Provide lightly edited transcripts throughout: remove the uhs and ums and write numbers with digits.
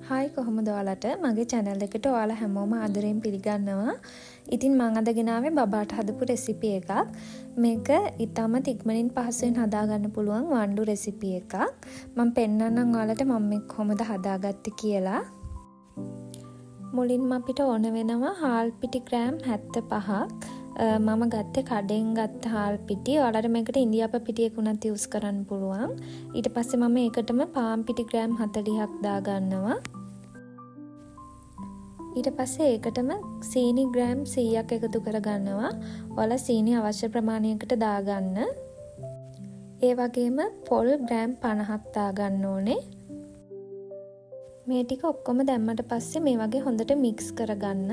Hi කොහොමද ඔයාලට මගේ channel එකට ඔයාලා හැමෝම ආදරයෙන් පිළිගන්නවා. ඉතින් මම අද ගෙනාවේ බබාට හදපු රෙසිපි එකක්. මේක ඉතාමත් ඉක්මනින් පහසුවෙන් හදාගන්න පුළුවන් වන්ඩු රෙසිපි එකක්. මම පෙන්නන්නම් ඔයාලට මම මේක කොහොමද හදාගත්තේ කියලා. මුලින්ම අපිට ඕන වෙනවා හාල් පිටි ග්‍රෑම් 75ක්. මම ගත්තේ කඩෙන් ගත්ත හාල් පිටි. ඔයාලට මේකට ඉන්දියාප පිටියක් උනත් යූස් කරන්න පුළුවන්. ඊට පස්සේ මම ඒකටම පාන් පිටි ග්‍රෑම් 40ක් දාගන්නවා. ඊට පස්සේ ඒකටම සීනි ග්‍රෑම් 100ක් එකතු කරගන්නවා. ඔයාලා සීනි අවශ්‍ය ප්‍රමාණයකට දාගන්න. ඒ වගේම පොල් ග්‍රෑම් 50ක් දාගන්න ඕනේ. මේ ටික ඔක්කොම දැම්මට පස්සේ මේ වගේ හොඳට මික්ස් කරගන්න.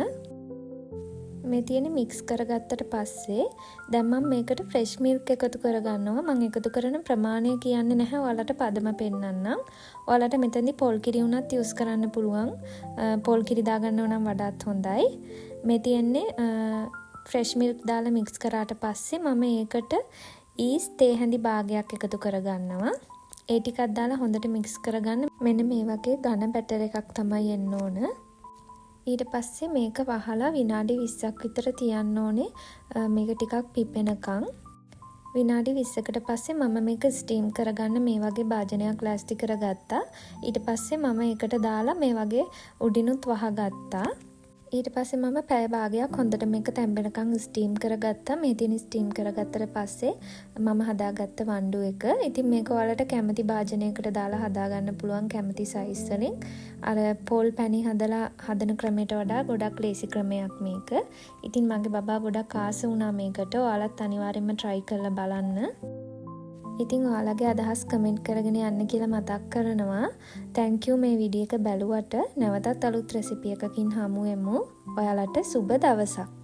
මේ තියෙන මික්ස් කරගත්තට පස්සේ දැන් මම මේකට ෆ්‍රෙෂ් මිල්ක් එකතු කරගන්නවා. මම එකතු කරන ප්‍රමාණය කියන්නේ නැහැ. ඔයාලට පදම පෙන්නන්නම්. ඔයාලට මෙතනදී පොල් කිරි උනත් යූස් කරන්න පුළුවන්. පොල් කිරි දාගන්නව නම් වඩාත් හොඳයි. මේ තියෙන්නේ ෆ්‍රෙෂ් මිල්ක් දාලා මික්ස් කරාට පස්සේ මම ඒකට ඊස් තේ හැඳි භාගයක් එකතු කරගන්නවා. ඒ ටිකක් දාලා හොඳට මික්ස් කරගන්න. මෙන්න මේ වගේ ඝන බැටර් එකක් තමයි එන්න ඕන. ඊට පස්සේ මේක වහලා විනාඩි 20ක් විතර තියන්න ඕනේ. මේක ටිකක් පිපෙනකන්. විනාඩි 20කට පස්සේ මම මේක ස්ටීම් කරගන්න මේ වගේ භාජනයක් ලෑස්ති කරගත්තා. ඊට පස්සේ මම ඒකට දාලා මේ වගේ උඩිනුත් වහගත්තා. ඊට පස්සේ මම පැය භාගයක් හොඳට මේක තැම්බෙනකන් ස්ටීම් කරගත්තා. මේ තියෙන ස්ටීම් කරගත්තට පස්සේ මම හදාගත්ත වන්ඩු එක. ඉතින් මේක ඔයාලට කැමති භාජනයකට දාලා හදාගන්න පුළුවන් කැමති සයිස් වලින්. අර පොල් පැණි හදලා හදන ක්‍රමයට වඩා ගොඩක් ලේසි ක්‍රමයක් මේක. ඉතින් මගේ බබා ගොඩක් ආස වුණා මේකට. ඔයාලත් අනිවාර්යෙන්ම try කරලා බලන්න. ඉතින් ඔයාලගේ අදහස් කමෙන්ට් කරගෙන යන්න කියලා මතක් කරනවා. thank you මේ වීඩියෝ එක බැලුවට. නැවතත් අලුත් රෙසිපි එකකින් හමු වෙමු. ඔයාලට සුබ දවසක්.